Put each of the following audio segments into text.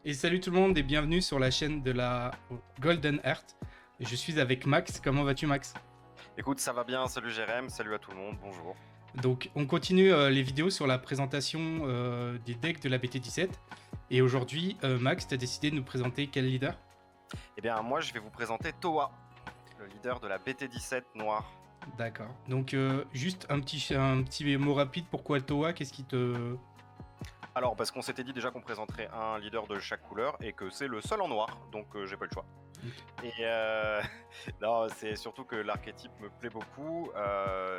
Et salut tout le monde et bienvenue sur la chaîne de la Golden Earth. Je suis avec Max. Comment vas-tu, Max? Écoute, ça va bien, salut Jérém, salut à tout le monde, bonjour. Donc on continue les vidéos sur la présentation des decks de la BT17. Et aujourd'hui, Max, tu as décidé de nous présenter quel leader? Eh bien, moi je vais vous présenter Toa, le leader de la BT17 noire. D'accord. Donc juste un petit mot rapide, pourquoi Toa? Qu'est-ce qui te... Alors, parce qu'on s'était dit déjà qu'on présenterait un leader de chaque couleur et que c'est le seul en noir, donc j'ai pas eu le choix. Et non, c'est surtout que l'archétype me plaît beaucoup.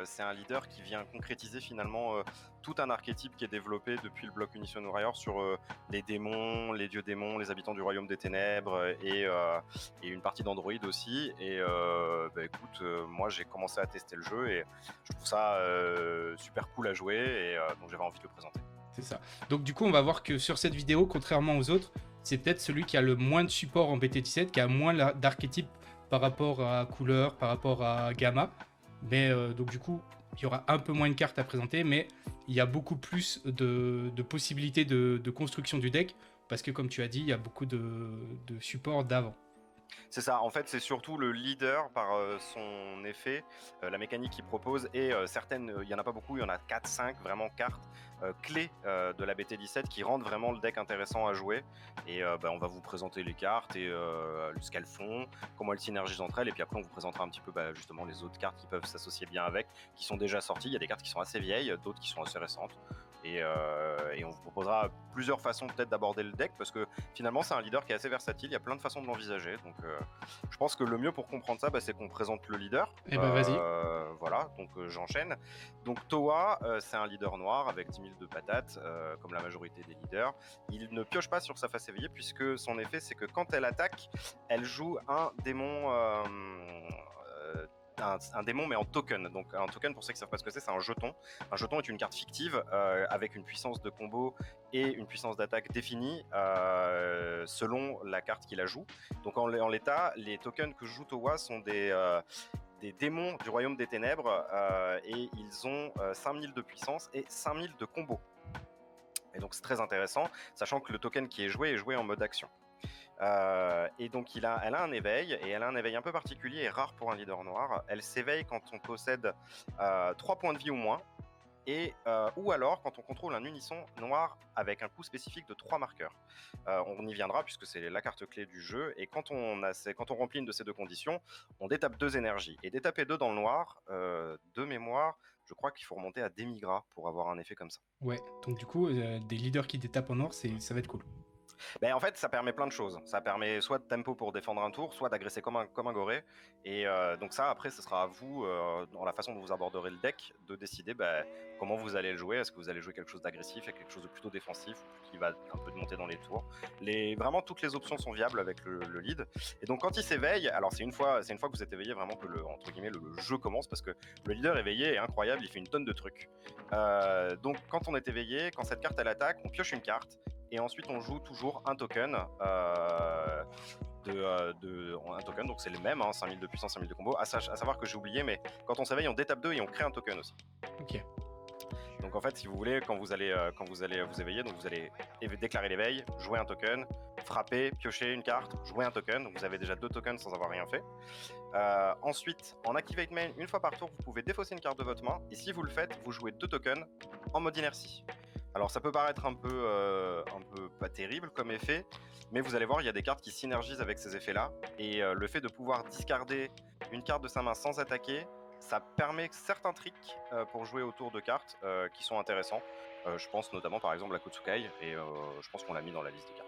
C'est un leader qui vient concrétiser finalement tout un archétype qui est développé depuis le bloc Munition Warrior sur les démons, les dieux démons, les habitants du royaume des ténèbres et une partie d'Android aussi. Et écoute, moi j'ai commencé à tester le jeu et je trouve ça super cool à jouer et donc j'avais envie de le présenter. C'est ça. Donc du coup, on va voir que sur cette vidéo, contrairement aux autres, c'est peut-être celui qui a le moins de support en BT17, qui a moins d'archétypes par rapport à couleur, par rapport à gamma. Mais donc du coup, il y aura un peu moins de cartes à présenter, mais il y a beaucoup plus de possibilités de construction du deck, parce que comme tu as dit, il y a beaucoup de supports d'avant. C'est ça, en fait c'est surtout le leader par son effet, la mécanique qu'il propose et certaines, il n'y en a pas beaucoup, il y en a 4-5 vraiment cartes clés de la BT17 qui rendent vraiment le deck intéressant à jouer et on va vous présenter les cartes et ce qu'elles font, comment elles synergisent entre elles et puis après on vous présentera un petit peu justement les autres cartes qui peuvent s'associer bien avec, qui sont déjà sorties, il y a des cartes qui sont assez vieilles, d'autres qui sont assez récentes et on vous proposera plusieurs façons peut-être d'aborder le deck parce que finalement c'est un leader qui est assez versatile, il y a plein de façons de l'envisager donc je pense que le mieux pour comprendre ça c'est qu'on présente le leader. Eh ben vas-y. Voilà, donc j'enchaîne. Donc Toa, c'est un leader noir avec 10 000 de patates, comme la majorité des leaders. Il ne pioche pas sur sa face éveillée puisque son effet c'est que quand elle attaque, elle joue un démon un démon mais en token. Donc un token, pour ceux qui ne savent pas ce que c'est un jeton. Un jeton est une carte fictive avec une puissance de combo et une puissance d'attaque définie selon la carte qui la joue. Donc en l'état, les tokens que joue Towa sont des démons du royaume des ténèbres et ils ont 5000 de puissance et 5000 de combo. Et donc c'est très intéressant, sachant que le token qui est joué en mode action. Et donc elle a un éveil, et elle a un éveil un peu particulier et rare pour un leader noir. Elle s'éveille quand on possède 3 points de vie ou moins, ou alors quand on contrôle un unisson noir avec un coup spécifique de 3 marqueurs. On y viendra puisque c'est la carte clé du jeu, et quand on remplit une de ces deux conditions, on détape 2 énergies. Et détaper 2 dans le noir, de mémoire, je crois qu'il faut remonter à Demigra pour avoir un effet comme ça. Ouais, donc du coup, des leaders qui détapent en noir, ça va être cool. En fait, ça permet plein de choses. Ça permet soit de tempo pour défendre un tour, soit d'agresser comme un goré. Et donc ça, après, ce sera à vous, dans la façon dont vous aborderez le deck, de décider comment vous allez le jouer. Est-ce que vous allez jouer quelque chose d'agressif, quelque chose de plutôt défensif, qui va un peu monter dans les tours. Vraiment, toutes les options sont viables avec le lead. Et donc, quand il s'éveille, alors c'est une fois que vous êtes éveillé vraiment que entre guillemets, le jeu commence, parce que le leader éveillé est incroyable, il fait une tonne de trucs. Donc, quand on est éveillé, quand cette carte elle attaque, on pioche une carte. Et ensuite on joue toujours un token un token, donc c'est les mêmes, 5000 de puissance, 5000 de combo, à savoir que j'ai oublié, mais quand on s'éveille on détape 2 et on crée un token aussi. Ok. Donc en fait, si vous voulez, quand vous allez vous éveiller, donc vous allez déclarer l'éveil, jouer un token, frapper, piocher une carte, jouer un token, donc vous avez déjà 2 tokens sans avoir rien fait. Ensuite, en Activate Main, une fois par tour, vous pouvez défausser une carte de votre main, et si vous le faites, vous jouez 2 tokens en mode inertie. Alors ça peut paraître un peu pas terrible comme effet, mais vous allez voir, il y a des cartes qui synergisent avec ces effets-là, et le fait de pouvoir discarder une carte de sa main sans attaquer, ça permet certains tricks pour jouer autour de cartes qui sont intéressants. Je pense notamment par exemple à Kotsukai, et je pense qu'on l'a mis dans la liste des cartes.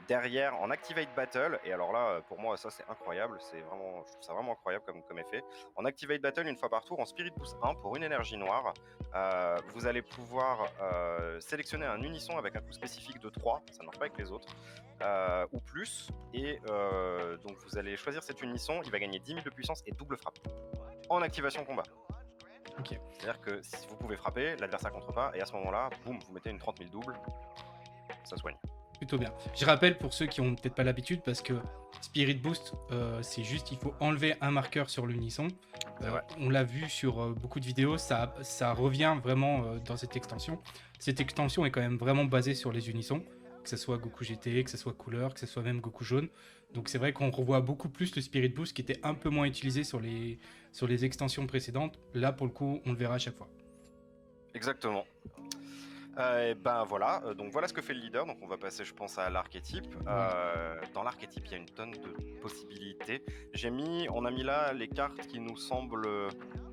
Derrière, en Activate Battle, et alors là pour moi ça c'est incroyable, je trouve ça vraiment incroyable comme effet. En Activate Battle, une fois par tour, en Spirit Boost 1 pour une énergie noire, vous allez pouvoir sélectionner un unisson avec un coup spécifique de 3, ça ne marche pas avec les autres, ou plus, et donc vous allez choisir cet unisson, il va gagner 10 000 de puissance et double frappe en activation combat. Ok. C'est-à-dire que si vous pouvez frapper, l'adversaire contre pas, et à ce moment-là, boum, vous mettez une 30 000 double, ça soigne. Plutôt bien. Je rappelle pour ceux qui ont peut-être pas l'habitude, parce que Spirit Boost, c'est juste, il faut enlever un marqueur sur l'unisson. On l'a vu sur beaucoup de vidéos, ça revient vraiment dans cette extension. Cette extension est quand même vraiment basée sur les unissons. que ce soit Goku GT, que ce soit couleur, que ce soit même Goku jaune. Donc c'est vrai qu'on revoit beaucoup plus le Spirit Boost qui était un peu moins utilisé sur les extensions précédentes. Là, pour le coup, on le verra à chaque fois. Exactement. Et ben voilà, donc voilà ce que fait le leader. Donc on va passer, je pense, à l'archétype. Dans l'archétype, il y a une tonne de possibilités. On a mis là les cartes qui nous semblent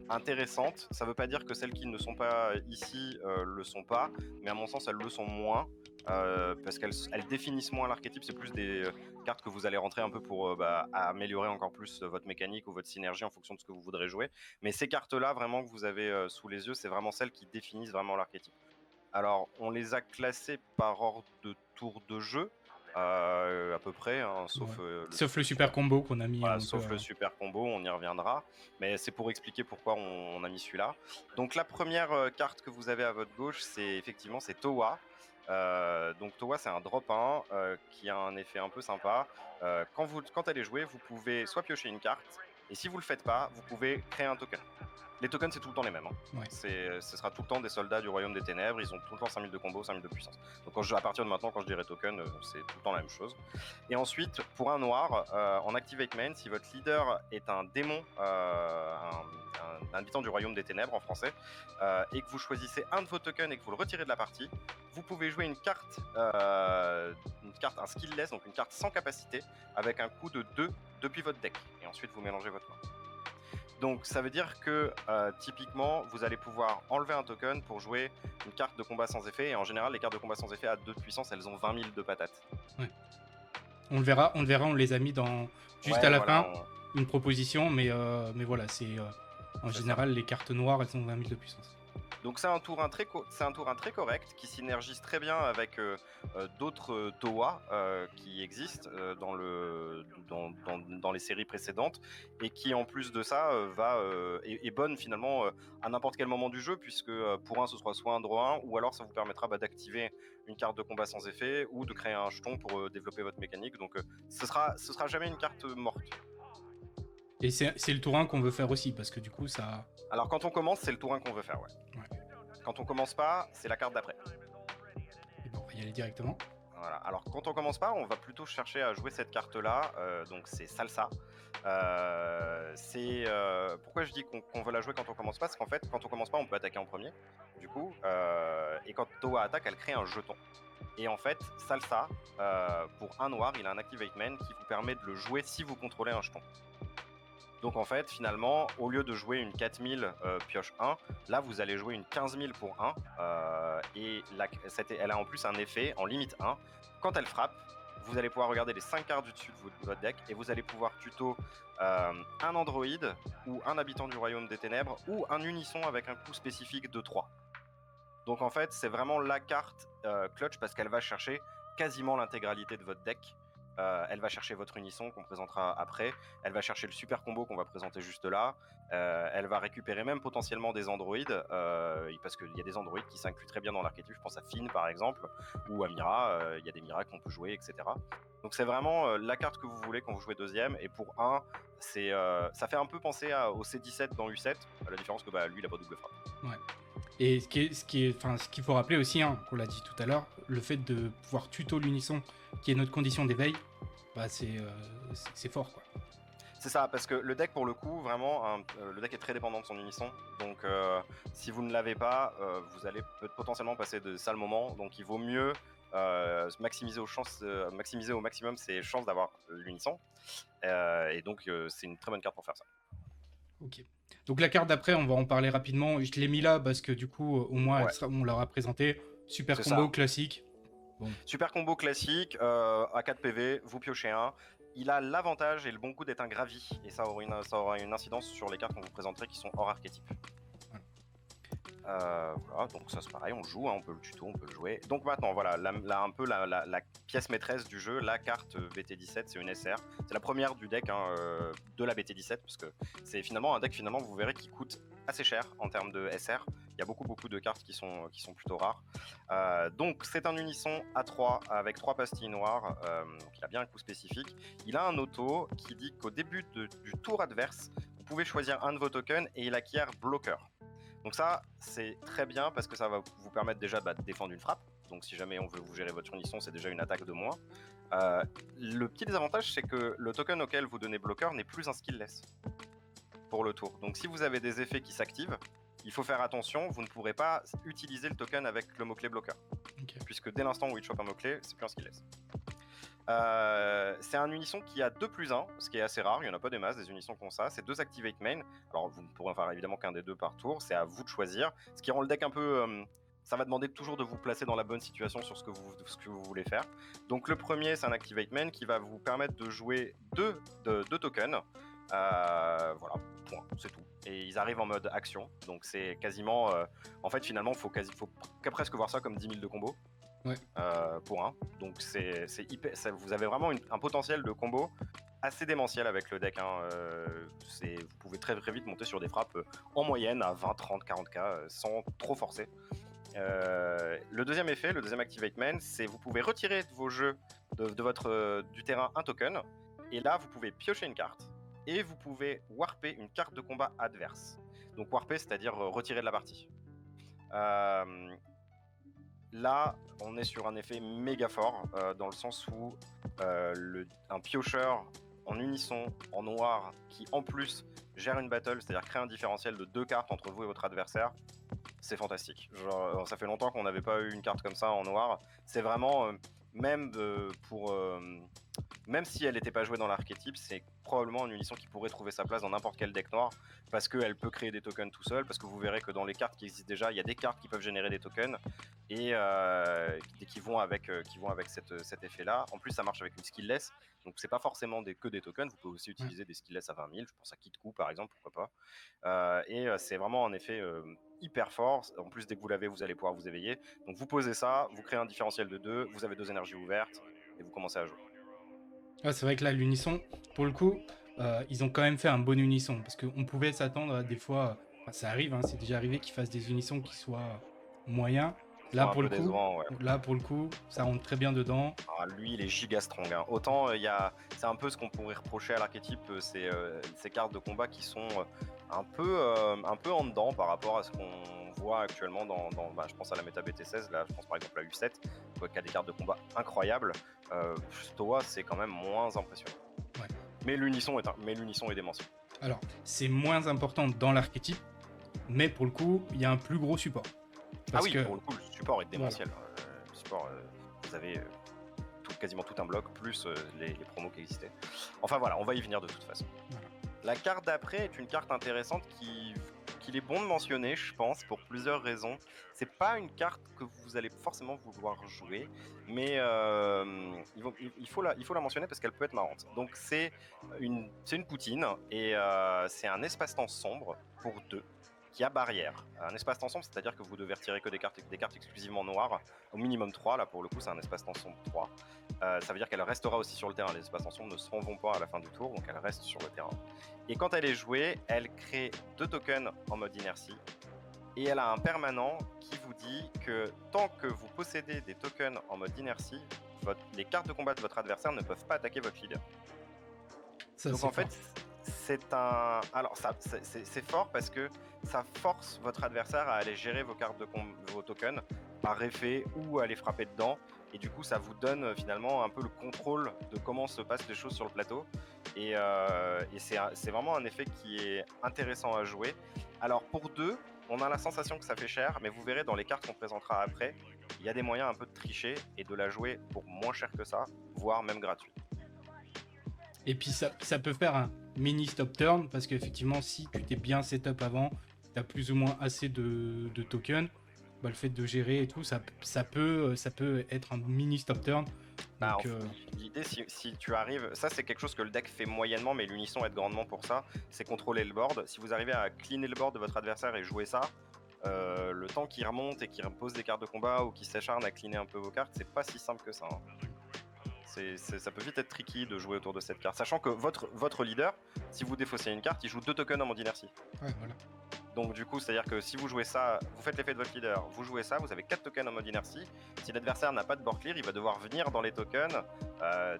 intéressantes. Ça veut pas dire que celles qui ne sont pas ici le sont pas, mais à mon sens elles le sont moins. Parce qu'elles définissent moins l'archétype. C'est plus des cartes que vous allez rentrer un peu pour améliorer encore plus votre mécanique ou votre synergie en fonction de ce que vous voudrez jouer. Mais ces cartes là vraiment que vous avez sous les yeux, c'est vraiment celles qui définissent vraiment l'archétype. Alors, on les a classés par ordre de tour de jeu, à peu près, hein, sauf, sauf le super combo qu'on a mis. Voilà, sauf le super combo, on y reviendra. Mais c'est pour expliquer pourquoi on a mis celui-là. Donc, la première carte que vous avez à votre gauche, c'est Towa. Donc, Towa, c'est un drop 1 qui a un effet un peu sympa. Quand elle est jouée, vous pouvez soit piocher une carte, et si vous le faites pas, vous pouvez créer un token. Les tokens, c'est tout le temps les mêmes. Hein. Ouais. Ce sera tout le temps des soldats du Royaume des Ténèbres. Ils ont tout le temps 5000 de combo, 5000 de puissance. Donc à partir de maintenant, quand je dirai token, c'est tout le temps la même chose. Et ensuite, pour un noir, en Activate Main, si votre leader est un démon, un habitant du Royaume des Ténèbres en français, et que vous choisissez un de vos tokens et que vous le retirez de la partie, vous pouvez jouer une carte, un skillless, donc une carte sans capacité, avec un coût de 2 depuis votre deck. Et ensuite, vous mélangez votre main. Donc ça veut dire que typiquement vous allez pouvoir enlever un token pour jouer une carte de combat sans effet, et en général les cartes de combat sans effet à 2 de puissance elles ont 20 000 de patates. Ouais. On le verra, on les a mis dans juste à la fin, une proposition, mais voilà, c'est en général les cartes noires elles ont 20 000 de puissance. Donc c'est un tour 1 très correct qui synergise très bien avec d'autres Towa qui existent dans les séries précédentes, et qui en plus de ça est bonne finalement à n'importe quel moment du jeu, puisque pour un ce sera soit un draw 1, ou alors ça vous permettra d'activer une carte de combat sans effet ou de créer un jeton pour développer votre mécanique. Donc ce sera jamais une carte morte. Et c'est le tour 1 qu'on veut faire aussi, parce que du coup ça... Alors quand on commence, c'est le tour 1 qu'on veut faire, ouais. Quand on commence pas, c'est la carte d'après. Et bon, on va y aller directement. Voilà. Alors quand on commence pas, on va plutôt chercher à jouer cette carte-là, donc c'est Salsa. Pourquoi je dis qu'on veut la jouer quand on commence pas, c'est qu'en fait, quand on commence pas, on peut attaquer en premier, du coup, et quand Towa attaque, elle crée un jeton. Et en fait, Salsa, pour un noir, il a un Activate Main qui vous permet de le jouer si vous contrôlez un jeton. Donc en fait, finalement, au lieu de jouer une 4000 pioche 1, là vous allez jouer une 15000 pour 1. Et elle a en plus un effet en limite 1. Quand elle frappe, vous allez pouvoir regarder les 5 cartes du dessus de votre deck, et vous allez pouvoir tuto un androïde, ou un habitant du Royaume des Ténèbres, ou un unisson avec un coup spécifique de 3. Donc en fait, c'est vraiment la carte clutch, parce qu'elle va chercher quasiment l'intégralité de votre deck. Elle va chercher votre unisson qu'on présentera après, elle va chercher le super combo qu'on va présenter juste là, elle va récupérer même potentiellement des androïdes, parce qu'il y a des androïdes qui s'incluent très bien dans l'archétype, je pense à Finn par exemple, ou à Mira, il y a des Mira qu'on peut jouer, etc. Donc c'est vraiment la carte que vous voulez quand vous jouez deuxième, et pour 1, ça fait un peu penser au C17 dans U7, à la différence que lui il a pas double frappe. Ouais. Et ce qu'il faut rappeler aussi, hein, qu'on l'a dit tout à l'heure, le fait de pouvoir tuto l'unisson, qui est notre condition d'éveil, c'est fort, quoi. C'est ça, parce que le deck, pour le coup, vraiment, le deck est très dépendant de son unisson. Donc, si vous ne l'avez pas, vous allez potentiellement passer de sales moments. Donc, il vaut mieux maximiser au maximum ses chances d'avoir l'unisson. Et donc, c'est une très bonne carte pour faire ça. Ok. Donc la carte d'après, on va en parler rapidement. Je l'ai mis là parce que du coup, au moins, on l'aura présenté. Super combo classique. Bon. Super combo classique, à 4 PV, vous piochez un. Il a l'avantage et le bon coup d'être un gravi, et ça aura une incidence sur les cartes qu'on vous présenterait qui sont hors archétype. Voilà, donc ça c'est pareil, on le joue, hein, on peut le tuto, on peut le jouer. Donc maintenant, voilà, un peu la pièce maîtresse du jeu, la carte BT17, c'est une SR. C'est la première du deck, hein, de la BT17, parce que c'est finalement un deck, vous verrez, qui coûte assez cher en termes de SR. Il y a beaucoup de cartes qui sont plutôt rares. Donc c'est un unisson à 3 avec 3 pastilles noires, qui a bien un coup spécifique. Il a un auto qui dit qu'au début du tour adverse, vous pouvez choisir un de vos tokens et il acquiert bloqueur. Donc ça, c'est très bien parce que ça va vous permettre déjà de défendre une frappe. donc si jamais on veut vous gérer votre unisson, c'est déjà une attaque de moins. Le petit désavantage, c'est que le token auquel vous donnez bloqueur n'est plus un skillless pour le tour. Donc si vous avez des effets qui s'activent, il faut faire attention, vous ne pourrez pas utiliser le token avec le mot-clé bloqueur. Ok. Puisque dès l'instant où il chope un mot-clé, c'est plus un skillless. C'est un unisson qui a 2+1, ce qui est assez rare, il n'y en a pas des masses, des unissons qui ont ça. C'est 2 activate main, alors vous ne pourrez en faire évidemment qu'un des 2 par tour, c'est à vous de choisir. Ce qui rend le deck un peu... ça va demander toujours de vous placer dans la bonne situation sur ce que vous voulez faire. Donc le premier, c'est un activate main qui va vous permettre de jouer 2 tokens. Voilà, point, c'est tout. Et ils arrivent en mode action, donc c'est quasiment... en fait, finalement, il faut presque voir ça comme 10 000 de combo. Ouais. Pour un. Donc c'est hyper, vous avez vraiment un potentiel de combo assez démentiel avec le deck. Hein. Vous pouvez très très vite monter sur des frappes en moyenne à 20, 30, 40k sans trop forcer. Le deuxième effet, le deuxième activate main, c'est vous pouvez retirer de vos jeux du terrain un token, et là vous pouvez piocher une carte et vous pouvez warper une carte de combat adverse. Donc warper, c'est-à-dire retirer de la partie. Là, on est sur un effet méga fort, dans le sens où un piocheur en unisson, en noir, qui en plus gère une battle, c'est-à-dire crée un différentiel de 2 cartes entre vous et votre adversaire, c'est fantastique. Genre, ça fait longtemps qu'on n'avait pas eu une carte comme ça en noir. C'est vraiment, même si elle n'était pas jouée dans l'archétype, c'est probablement une unisson qui pourrait trouver sa place dans n'importe quel deck noir, parce qu'elle peut créer des tokens tout seul, parce que vous verrez que dans les cartes qui existent déjà, il y a des cartes qui peuvent générer des tokens, et qui vont avec cet effet-là. En plus, ça marche avec une skillless, donc c'est pas forcément que des tokens, vous pouvez aussi utiliser des skillless à 20 000, je pense à Kit Coup par exemple, pourquoi pas. C'est vraiment un effet hyper fort. En plus, dès que vous l'avez, vous allez pouvoir vous éveiller. Donc vous posez ça, vous créez un différentiel de 2, vous avez 2 énergies ouvertes, et vous commencez à jouer. Ah, c'est vrai que là, l'unisson, pour le coup, ils ont quand même fait un bon unisson. Parce qu'on pouvait s'attendre à des fois, ça arrive, hein, c'est déjà arrivé qu'ils fassent des unissons qui soient moyens. Là pour, décevant, ouais. Là, pour le coup, ça rentre très bien dedans. Ah, lui, il est giga strong. Hein. Autant, c'est un peu ce qu'on pourrait reprocher à l'archétype, c'est ces cartes de combat qui sont un peu en dedans par rapport à ce qu'on voit actuellement je pense à la méta BT16, là, je pense par exemple à U7, qui a des cartes de combat incroyables. Stoa, c'est quand même moins impressionnant. Ouais. Mais l'unisson est démentiel. Alors, c'est moins important dans l'archétype, mais pour le coup, il y a un plus gros support. Pour le coup, le support est démentiel. Voilà. Le support, vous avez quasiment tout un bloc, plus les promos qui existaient. Enfin voilà, on va y venir de toute façon. Voilà. La carte d'après est une carte intéressante qu'il est bon de mentionner, je pense, pour plusieurs raisons. C'est pas une carte que vous allez forcément vouloir jouer, mais il faut la mentionner parce qu'elle peut être marrante. Donc c'est une poutine, et c'est un espace-temps sombre pour 2. Qui a barrière. Un espace-temps sombre, c'est-à-dire que vous devez retirer que des cartes exclusivement noires, au minimum 3, là pour le coup c'est un espace-temps sombre 3. Ça veut dire qu'elle restera aussi sur le terrain, les espaces-temps sombres ne s'en vont pas à la fin du tour, donc elle reste sur le terrain. Et quand elle est jouée, elle crée 2 tokens en mode inertie, et elle a un permanent qui vous dit que tant que vous possédez des tokens en mode inertie, les cartes de combat de votre adversaire ne peuvent pas attaquer votre leader. Donc en fait, c'est fort parce que ça force votre adversaire à aller gérer vos tokens par effet ou à les frapper dedans, et du coup ça vous donne finalement un peu le contrôle de comment se passent les choses sur le plateau, et c'est vraiment un effet qui est intéressant à jouer. Alors pour 2, on a la sensation que ça fait cher, mais vous verrez dans les cartes qu'on présentera après, il y a des moyens un peu de tricher et de la jouer pour moins cher que ça, voire même gratuit. Et puis ça peut faire un mini stop turn, parce qu'effectivement si tu t'es bien setup avant, tu as plus ou moins assez de tokens, le fait de gérer et tout, ça peut être un mini stop turn. Donc, l'idée, si tu arrives, ça c'est quelque chose que le deck fait moyennement, mais l'unisson aide grandement pour ça, c'est contrôler le board. Si vous arrivez à cleaner le board de votre adversaire et jouer ça, le temps qu'il remonte et qu'il repose des cartes de combat ou qu'il s'acharne à cleaner un peu vos cartes, c'est pas si simple que ça. Hein. Ça peut vite être tricky de jouer autour de cette carte, sachant que votre leader, si vous défaussez une carte, il joue 2 tokens en mode inertie. Ouais, voilà. Donc du coup, c'est-à-dire que si vous jouez ça, vous faites l'effet de votre leader, vous jouez ça, vous avez 4 tokens en mode inertie. Si l'adversaire n'a pas de board clear, il va devoir venir dans les tokens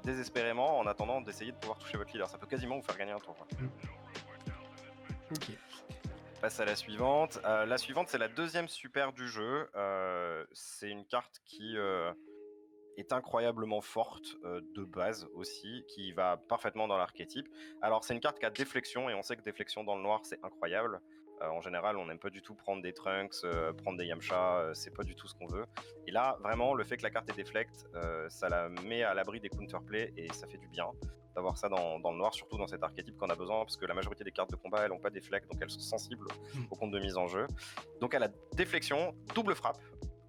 désespérément en attendant d'essayer de pouvoir toucher votre leader. Ça peut quasiment vous faire gagner un tour. Ok. passe à la suivante. La suivante, c'est la deuxième super du jeu. C'est une carte qui est incroyablement forte de base aussi, qui va parfaitement dans l'archétype. Alors c'est une carte qui a déflexion, et on sait que déflexion dans le noir c'est incroyable. En général on n'aime pas du tout prendre des Trunks, prendre des Yamcha, c'est pas du tout ce qu'on veut. Et là vraiment le fait que la carte est déflecte, ça la met à l'abri des counterplays et ça fait du bien d'avoir ça dans le noir, surtout dans cet archétype qu'on a besoin, parce que la majorité des cartes de combat elles n'ont pas déflect, donc elles sont sensibles au compte de mise en jeu. Donc elle a déflexion, double frappe,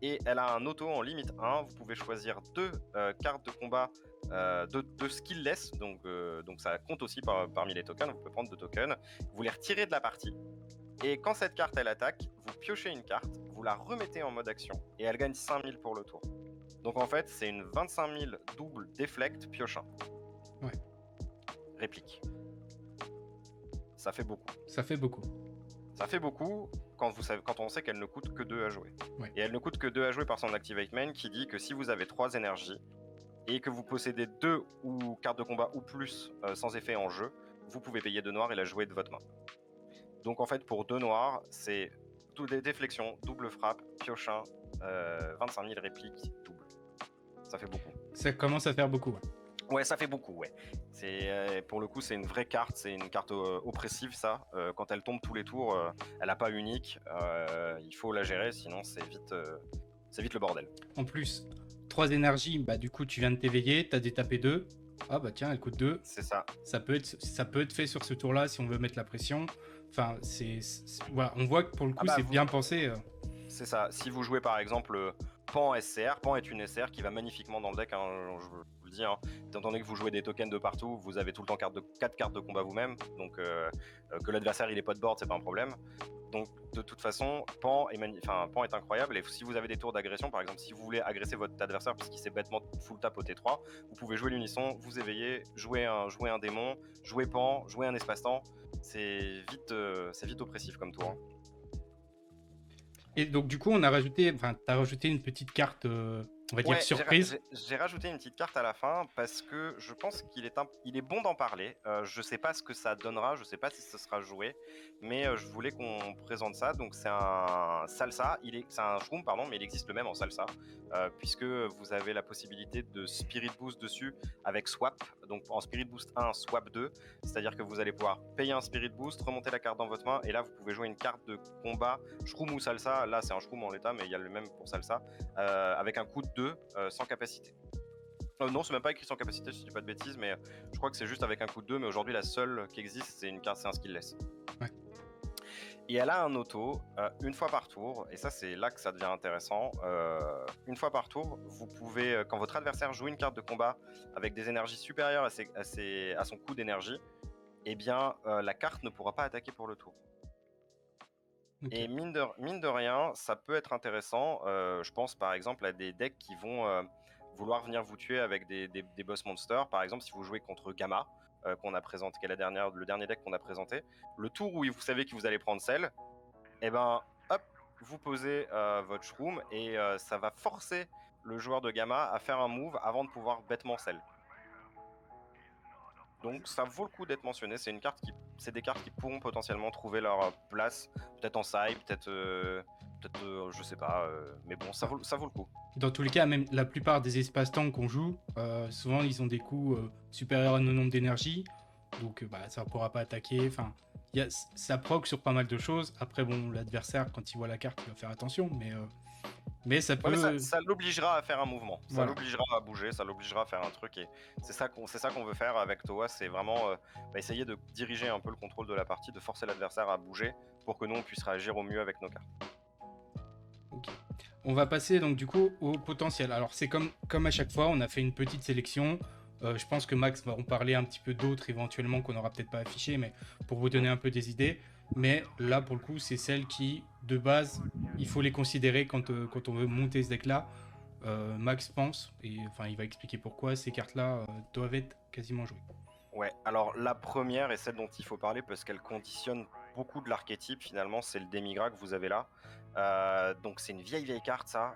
et elle a un auto en limite 1. Vous pouvez choisir deux cartes de combat de skillless, donc ça compte aussi parmi les tokens. Vous pouvez prendre 2 tokens, vous les retirez de la partie, et quand cette carte elle attaque, vous piochez une carte, vous la remettez en mode action, et elle gagne 5000 pour le tour. Donc en fait c'est une 25 000 double déflect pioche 1. Ouais. Réplique. Ça fait beaucoup. Ça fait beaucoup. Ça fait beaucoup quand on sait qu'elle ne coûte que 2 à jouer. Ouais. Et elle ne coûte que 2 à jouer par son Activate Main, qui dit que si vous avez 3 énergies et que vous possédez 2 ou cartes de combat ou plus sans effet en jeu, vous pouvez payer 2 noirs et la jouer de votre main. Donc en fait pour 2 noirs, c'est toutes les déflexions, double frappe, pioche 1, 25 000 répliques, double. Ça fait beaucoup. Ça commence à faire beaucoup. Ouais. Ouais, ça fait beaucoup, ouais. Pour le coup, c'est une vraie carte, c'est une carte oppressive, ça. Quand elle tombe tous les tours, elle n'a pas unique. Il faut la gérer, sinon c'est vite le bordel. En plus, 3 énergies, bah du coup tu viens de t'éveiller, t'as détapé 2. Ah bah tiens, elle coûte 2. C'est ça. Ça peut être fait sur ce tour-là si on veut mettre la pression. Enfin, voilà, on voit que pour le coup c'est bien pensé. C'est ça. Si vous jouez par exemple Pan SCR, Pan est une SCR qui va magnifiquement dans le deck, hein, je vous le dis. Hein. Étant donné que vous jouez des tokens de partout, vous avez tout le temps 4 cartes de combat vous-même, donc que l'adversaire il est pas de board, c'est pas un problème. Donc de toute façon, Pan est incroyable, et si vous avez des tours d'agression, par exemple si vous voulez agresser votre adversaire parce qu'il s'est bêtement full tap au T3, vous pouvez jouer l'unisson, vous éveiller, jouer un démon, jouer Pan, jouer un espace-temps. C'est vite oppressif comme tour. Hein. Et donc du coup t'as rajouté une petite carte, on va dire surprise. J'ai rajouté une petite carte à la fin parce que je pense qu'il est bon d'en parler. Je sais pas ce que ça donnera, je sais pas si ce sera joué, mais je voulais qu'on présente ça. Donc c'est un salsa, c'est un shroom pardon, mais il existe le même en salsa, puisque vous avez la possibilité de spirit boost dessus avec swap. Donc en spirit boost 1, swap 2, c'est-à-dire que vous allez pouvoir payer un spirit boost, remonter la carte dans votre main, et là vous pouvez jouer une carte de combat shroom ou salsa. Là c'est un shroom en l'état, mais il y a le même pour salsa, avec un coût de 2 sans capacité. Non, c'est même pas écrit sans capacité, je dis pas de bêtises, mais je crois que c'est juste avec un coup de 2, mais aujourd'hui la seule qui existe c'est une carte, c'est un skillless. Ouais. Et elle a un auto une fois par tour, et ça c'est là que ça devient intéressant. Une fois par tour, vous pouvez, quand votre adversaire joue une carte de combat avec des énergies supérieures à son coût d'énergie, eh bien la carte ne pourra pas attaquer pour le tour. Okay. Et mine de rien, ça peut être intéressant. Je pense par exemple à des decks qui vont vouloir venir vous tuer avec des boss monsters. Par exemple, si vous jouez contre Gamma, qu'on a présenté, qui est le dernier deck qu'on a présenté, le tour où vous savez que vous allez prendre Cell, et ben hop, vous posez votre shroom et ça va forcer le joueur de Gamma à faire un move avant de pouvoir bêtement Cell. Donc ça vaut le coup d'être mentionné. C'est des cartes qui pourront potentiellement trouver leur place, peut-être en side, peut-être je sais pas, mais bon, ça vaut le coup. Dans tous les cas, même la plupart des espaces-temps qu'on joue, souvent ils ont des coûts supérieurs à nos nombres d'énergie, donc ça ne pourra pas attaquer. Enfin, ça proc sur pas mal de choses. Après, bon, l'adversaire, quand il voit la carte, il va faire attention, mais ça peut... Ouais, mais ça l'obligera à faire un mouvement, ça l'obligera à bouger, ça l'obligera à faire un truc, et c'est ça qu'on veut faire avec Towa, c'est vraiment essayer de diriger un peu le contrôle de la partie, de forcer l'adversaire à bouger pour que nous on puisse réagir au mieux avec nos cartes. Okay. On va passer donc du coup au potentiel. Alors c'est comme à chaque fois, on a fait une petite sélection. Je pense que Max va en parler un petit peu d'autres éventuellement qu'on n'aura peut-être pas affiché, mais pour vous donner un peu des idées. Mais là pour le coup c'est celles qui de base il faut les considérer quand on veut monter ce deck là. Max pense, et enfin il va expliquer pourquoi ces cartes là doivent être quasiment jouées. Ouais, alors la première et celle dont il faut parler parce qu'elle conditionne beaucoup de l'archétype finalement, c'est le Demigra que vous avez là. Donc c'est une vieille carte ça,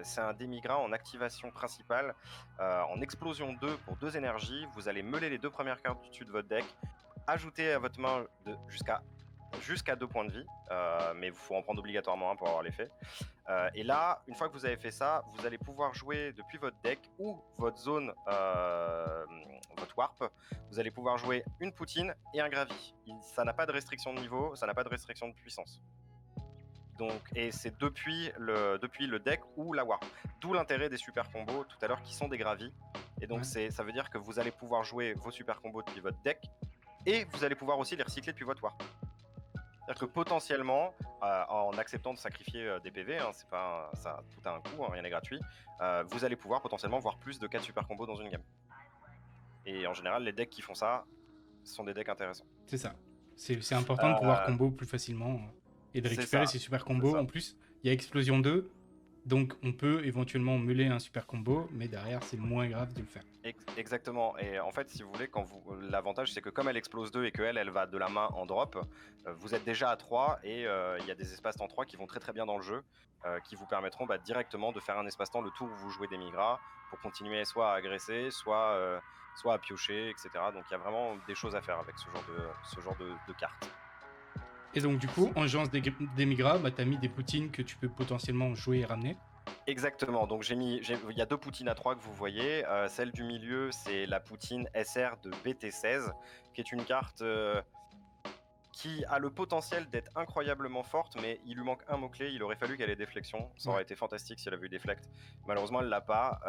c'est un Demigra en activation principale, en explosion 2 pour 2 énergies. Vous allez meuler les 2 premières cartes du dessus de votre deck, ajouter à votre main jusqu'à jusqu'à 2 points de vie, mais il faut en prendre obligatoirement un pour avoir l'effet. Et là, une fois que vous avez fait ça, vous allez pouvoir jouer depuis votre deck ou votre zone, votre warp, vous allez pouvoir jouer une poutine et un gravi. Ça n'a pas de restriction de niveau, ça n'a pas de restriction de puissance. Donc, et c'est depuis le deck ou la warp. D'où l'intérêt des super combos tout à l'heure qui sont des gravis. Et donc ça veut dire que vous allez pouvoir jouer vos super combos depuis votre deck et vous allez pouvoir aussi les recycler depuis votre warp. C'est-à-dire que potentiellement, en acceptant de sacrifier des PV, hein, c'est pas ça, tout a un coût, hein, rien n'est gratuit, vous allez pouvoir potentiellement voir plus de 4 super combos dans une game. Et en général, les decks qui font ça sont des decks intéressants. C'est ça. C'est important de pouvoir combo plus facilement et de récupérer ces super combos. En plus, il y a Explosion 2, donc on peut éventuellement meuler un super combo, mais derrière, c'est moins grave de le faire. Exactement. Et en fait, si vous voulez, l'avantage, c'est que comme elle explose 2 et qu'elle va de la main en drop, vous êtes déjà à 3 et il y a des espaces-temps 3 qui vont très très bien dans le jeu, qui vous permettront directement de faire un espace-temps le tour où vous jouez des Migras pour continuer soit à agresser, soit à piocher, etc. Donc il y a vraiment des choses à faire avec ce genre de cartes. Et donc du coup, en jouant des Migras, bah, t'as mis des poutines que tu peux potentiellement jouer et ramener. Exactement, donc il y a 2 poutines à 3 que vous voyez. Celle du milieu, c'est la poutine SR de BT16, qui est une carte qui a le potentiel d'être incroyablement forte, mais il lui manque un mot-clé. Il aurait fallu qu'elle ait déflexion. Ça aurait été fantastique si elle avait eu déflect. Malheureusement, elle l'a pas,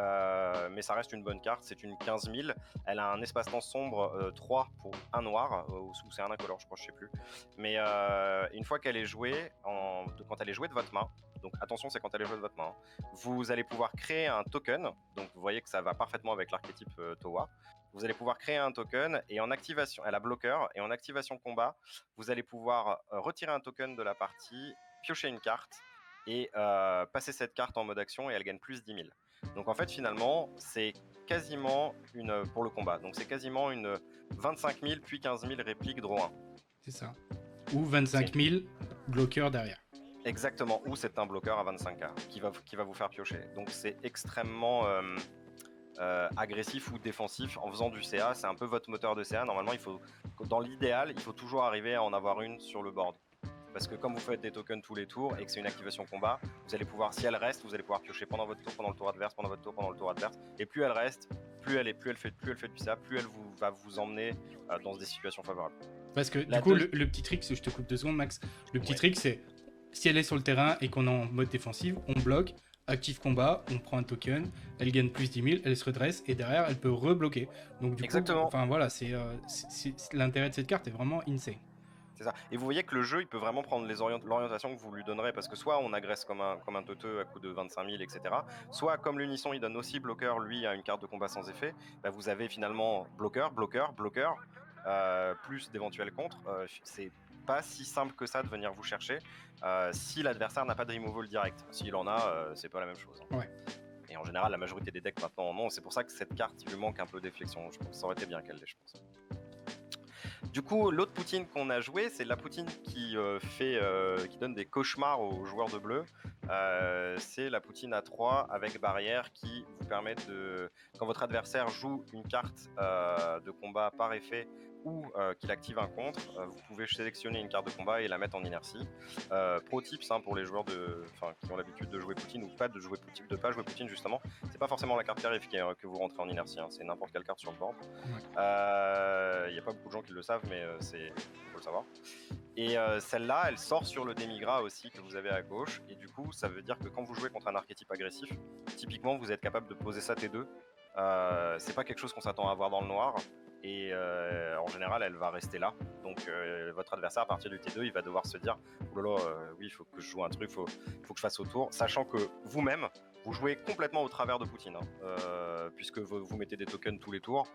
mais ça reste une bonne carte. C'est une 15 000. Elle a un espace-temps sombre 3 pour un noir, ou c'est un incolore, je crois, je sais plus. Mais une fois qu'elle est jouée, quand elle est jouée de votre main, donc attention, c'est quand elle est jouée de votre main, vous allez pouvoir créer un token. Donc vous voyez que ça va parfaitement avec l'archétype Towa. Vous allez pouvoir créer un token et en activation, elle a bloqueur, et en activation combat, vous allez pouvoir retirer un token de la partie, piocher une carte et passer cette carte en mode action et elle gagne plus 10 000. Donc en fait finalement c'est quasiment pour le combat, donc c'est quasiment une 25 000 puis 15 000 répliques draw 1. C'est ça. Ou 25 000 bloqueurs derrière. Exactement, ou c'est un bloqueur à 25k qui va vous faire piocher. Donc c'est extrêmement agressif ou défensif en faisant du CA. C'est un peu votre moteur de CA. Normalement, dans l'idéal, il faut toujours arriver à en avoir une sur le board. Parce que comme vous faites des tokens tous les tours et que c'est une activation combat, vous allez pouvoir, si elle reste, vous allez pouvoir piocher pendant votre tour, pendant le tour adverse, pendant votre tour, pendant le tour adverse. Et plus elle reste, plus elle fait du CA, plus elle va vous emmener dans des situations favorables. Parce que du coup, le petit trick, je te coupe 2 secondes, Max. Le petit trick, c'est si elle est sur le terrain et qu'on est en mode défensif, on bloque. Active combat, on prend un token, elle gagne plus 10 000, elle se redresse et derrière elle peut rebloquer. Donc du coup, enfin voilà, c'est l'intérêt de cette carte est vraiment insane. C'est ça. Et vous voyez que le jeu, il peut vraiment prendre l'orientation que vous lui donnerez, parce que soit on agresse comme un teuteux à coup de 25 000, etc. Soit comme l'unisson, il donne aussi bloqueur, lui, à une carte de combat sans effet, bah, vous avez finalement bloqueur, plus d'éventuels contres. C'est pas si simple que ça de venir vous chercher si l'adversaire n'a pas de removal direct. S'il en a, c'est pas la même chose. Ouais. Et en général, la majorité des decks maintenant en ont. C'est pour ça que cette carte, il lui manque un peu de déflexion. Je pense que ça aurait été bien qu'elle l'ait, je pense. Du coup, l'autre poutine qu'on a joué, c'est la poutine qui donne des cauchemars aux joueurs de bleu. C'est la poutine à 3 avec barrière qui vous permet de, quand votre adversaire joue une carte de combat par effet ou qu'il active un contre, vous pouvez sélectionner une carte de combat et la mettre en inertie. Pro tips pour les joueurs qui ont l'habitude de jouer poutine ou pas de pas jouer poutine justement, c'est pas forcément la carte périph' que vous rentrez en inertie, c'est n'importe quelle carte sur le board. Il n'y a pas beaucoup de gens qui le savent, mais faut le savoir. Et celle-là, elle sort sur le démigra aussi que vous avez à gauche, et du coup ça veut dire que quand vous jouez contre un archétype agressif, typiquement vous êtes capable de poser ça T2. C'est pas quelque chose qu'on s'attend à voir dans le noir. Et en général, elle va rester là. Donc, votre adversaire, à partir du T2, il va devoir se dire oh là là, oui, il faut que je joue un truc, il faut que je fasse au tour. Sachant que vous-même, vous jouez complètement au travers de Poutine. Puisque vous mettez des tokens tous les tours.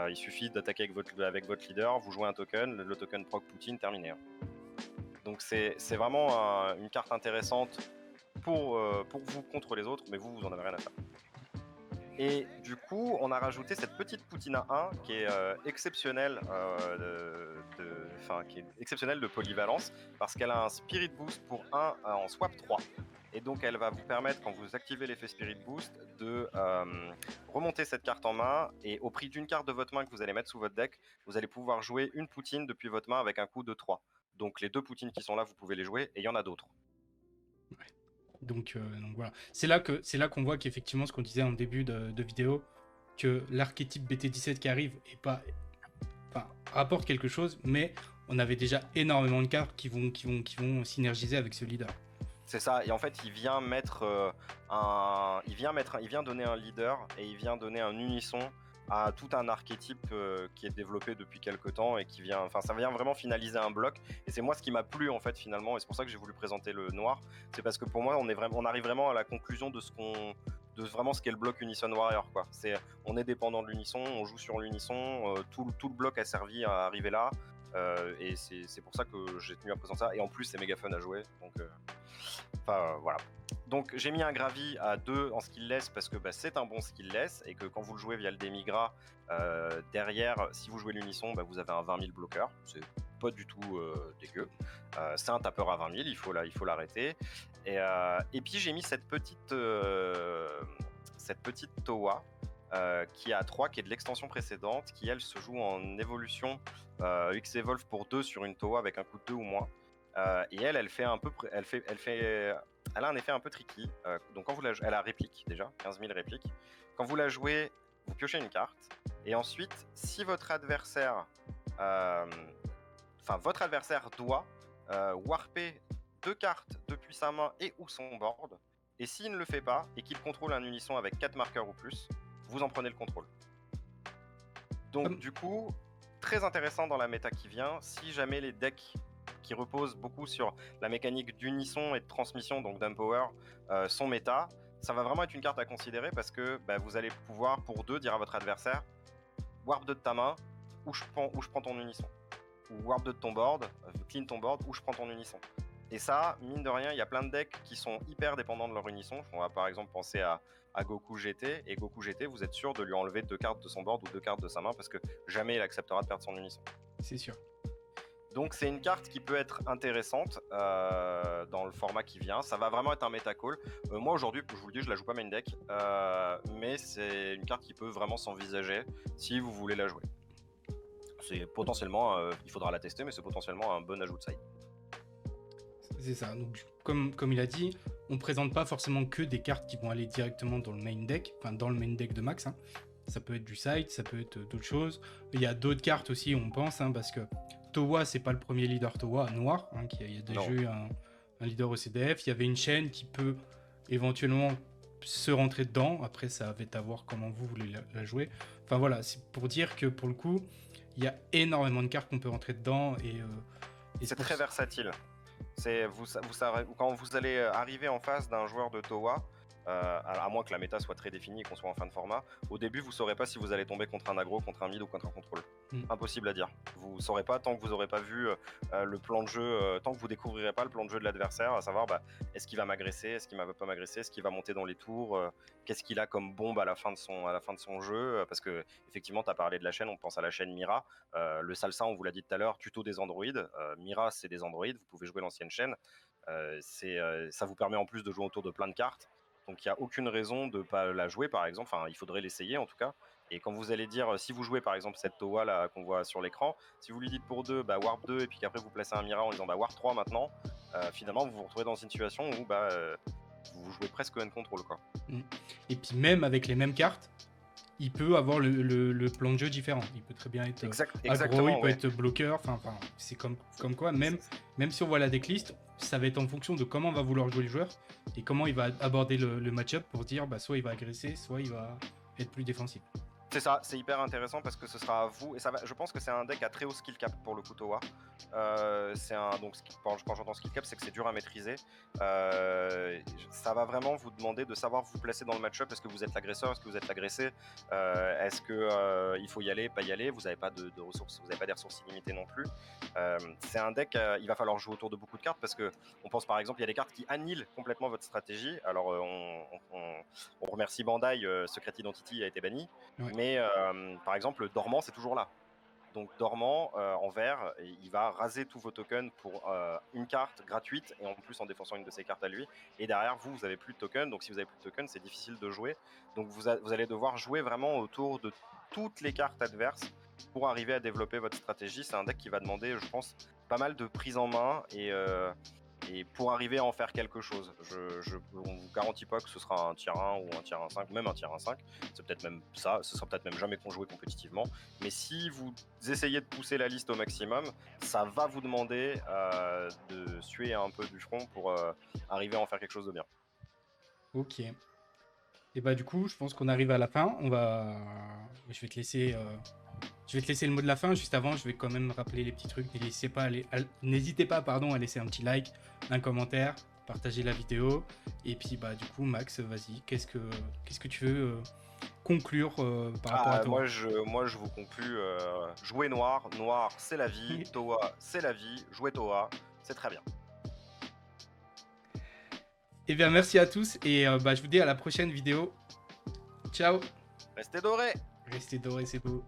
Il suffit d'attaquer avec votre leader, vous jouez un token, le token proc Poutine, terminé. Donc, c'est vraiment une carte intéressante pour vous contre les autres, mais vous en avez rien à faire. Et du coup, on a rajouté cette petite poutine à 1 qui est exceptionnelle de polyvalence, parce qu'elle a un Spirit Boost pour 1 en swap 3. Et donc elle va vous permettre, quand vous activez l'effet Spirit Boost, de remonter cette carte en main, et au prix d'une carte de votre main que vous allez mettre sous votre deck, vous allez pouvoir jouer une poutine depuis votre main avec un coût de 3. Donc les 2 Poutines qui sont là, vous pouvez les jouer, et il y en a d'autres. Donc voilà. C'est là qu'on voit qu'effectivement, ce qu'on disait en début de vidéo, que l'archétype BT17 qui arrive est pas, enfin, rapporte quelque chose, mais on avait déjà énormément de cartes qui vont synergiser avec ce leader. C'est ça, et en fait il vient mettre il vient donner un leader et il vient donner un unisson à tout un archétype qui est développé depuis quelques temps et qui vient, enfin ça vient vraiment finaliser un bloc, et c'est moi ce qui m'a plu en fait finalement, et c'est pour ça que j'ai voulu présenter le noir, c'est parce que pour moi on arrive vraiment à la conclusion de vraiment ce qu'est le bloc Unison Warrior, quoi. On est dépendant de l'unisson, on joue sur l'unisson, tout le bloc a servi à arriver là, et c'est pour ça que j'ai tenu à présenter ça, et en plus c'est méga fun à jouer, donc voilà. Donc j'ai mis un Gravi à 2 en skillless parce que c'est un bon skillless, et que quand vous le jouez via le Demigra, derrière, si vous jouez l'unisson, vous avez un 20 000 bloqueur, c'est pas du tout dégueu. C'est un tapeur à 20 000, il faut l'arrêter. Et puis j'ai mis cette petite Towa qui est à 3, qui est de l'extension précédente, qui elle se joue en évolution X-Evolve pour 2 sur une Towa avec un coût de 2 ou moins. Et elle fait un peu, elle a un effet un peu tricky. Donc quand vous elle a réplique déjà, 15 000 répliques. Quand vous la jouez, vous piochez une carte, et ensuite, si votre adversaire, votre adversaire doit warper 2 cartes depuis sa main et ou son board, et s'il ne le fait pas et qu'il contrôle un unisson avec 4 marqueurs ou plus, vous en prenez le contrôle. Donc du coup, très intéressant dans la méta qui vient, si jamais les decks qui reposent beaucoup sur la mécanique d'unisson et de transmission, donc d'Empower, sont méta, ça va vraiment être une carte à considérer, parce que vous allez pouvoir pour 2 dire à votre adversaire warp 2 de ta main, ou je prends ton unisson, ou warp 2 de ton board, clean ton board, ou je prends ton unisson. Et ça, mine de rien, il y a plein de decks qui sont hyper dépendants de leur unisson. On va par exemple penser à Goku GT, et Goku GT, vous êtes sûr de lui enlever 2 cartes de son board ou 2 cartes de sa main, parce que jamais il acceptera de perdre son unisson. C'est sûr. Donc c'est une carte qui peut être intéressante dans le format qui vient. Ça va vraiment être un méta call. Moi aujourd'hui, je vous le dis, je la joue pas main deck, mais c'est une carte qui peut vraiment s'envisager si vous voulez la jouer. C'est potentiellement, il faudra la tester, mais c'est potentiellement un bon ajout de side. C'est ça. Donc comme il a dit, on présente pas forcément que des cartes qui vont aller directement dans le main deck, enfin dans le main deck de Max. Ça peut être du side, ça peut être d'autres choses. Il y a d'autres cartes aussi, on pense, parce que Towa, c'est pas le premier leader Towa noir, il y a déjà eu un leader au CDF. Il y avait une chaîne qui peut éventuellement se rentrer dedans. Après, ça va être à voir comment vous voulez la jouer. Enfin voilà, c'est pour dire que pour le coup, il y a énormément de cartes qu'on peut rentrer dedans. Et c'est très versatile. Quand vous allez arriver en face d'un joueur de Towa, à moins que la méta soit très définie et qu'on soit en fin de format, au début vous saurez pas si vous allez tomber contre un aggro, contre un mid ou contre un contrôle. Impossible à dire. Vous saurez pas tant que vous aurez pas vu le plan de jeu, tant que vous découvrirez pas le plan de jeu de l'adversaire, à savoir est-ce qu'il va m'agresser, est-ce qu'il va pas m'agresser, est-ce qu'il va monter dans les tours, qu'est-ce qu'il a comme bombe à la fin de son jeu, parce que effectivement tu as parlé de la chaîne, on pense à la chaîne Mira, le Salsa, on vous l'a dit tout à l'heure, tuto des androïdes, Mira c'est des androïdes, vous pouvez jouer l'ancienne chaîne, ça vous permet en plus de jouer autour de plein de cartes. Donc il n'y a aucune raison de ne pas la jouer, par exemple. Enfin, il faudrait l'essayer en tout cas. Et quand vous allez dire, si vous jouez par exemple cette Towa là qu'on voit sur l'écran, si vous lui dites pour 2, Warp 2, et puis qu'après vous placez un Mira en disant Warp 3 maintenant, finalement vous vous retrouvez dans une situation où vous jouez presque un-control, quoi. Et puis même avec les mêmes cartes, il peut avoir le plan de jeu différent. Il peut très bien être aggro, il peut être bloqueur. Enfin, c'est comme quoi, même si on voit la decklist, ça va être en fonction de comment va vouloir jouer le joueur et comment il va aborder le match-up pour dire soit il va agresser, soit il va être plus défensif. C'est ça, c'est hyper intéressant parce que ce sera à vous, et je pense que c'est un deck à très haut skill cap pour le coup Towa. Donc quand j'entends skill cap, c'est que c'est dur à maîtriser. Ça va vraiment vous demander de savoir vous placer dans le match-up. Est-ce que vous êtes l'agresseur, est-ce que vous êtes l'agressé, est-ce que il faut y aller, pas y aller, vous n'avez pas de ressources, vous n'avez pas des ressources illimitées non plus. C'est un deck, il va falloir jouer autour de beaucoup de cartes, parce que on pense par exemple, il y a des cartes qui annihilent complètement votre stratégie. Alors on remercie Bandai, Secret Identity a été banni. Ouais. Mais par exemple, Dormant, c'est toujours là. Donc Dormant, en vert, il va raser tous vos tokens pour une carte gratuite, et en plus en défonçant une de ses cartes à lui. Et derrière, vous n'avez plus de tokens. Donc si vous n'avez plus de tokens, c'est difficile de jouer. Donc vous allez devoir jouer vraiment autour de toutes les cartes adverses pour arriver à développer votre stratégie. C'est un deck qui va demander, je pense, pas mal de prise en main et pour arriver à en faire quelque chose. On vous garantit pas que ce sera un tier 1 ou un tier 1-5, même un tier 1-5. C'est peut-être même ça, ce sera peut-être même jamais qu'on jouer compétitivement. Mais si vous essayez de pousser la liste au maximum, ça va vous demander de suer un peu du front pour arriver à en faire quelque chose de bien. Ok. Et bah du coup, je pense qu'on arrive à la fin. Je vais te laisser le mot de la fin. Juste avant, je vais quand même rappeler les petits trucs. N'hésitez pas, pardon, à laisser un petit like, un commentaire, partager la vidéo. Et puis bah du coup, Max, vas-y, qu'est-ce que tu veux conclure par rapport à toi? Moi je vous conclus, jouer noir, noir c'est la vie, Toa c'est la vie, jouer Toa, c'est très bien. Et bien merci à tous et je vous dis à la prochaine vidéo. Ciao. Restez dorés. Restez dorés, c'est beau.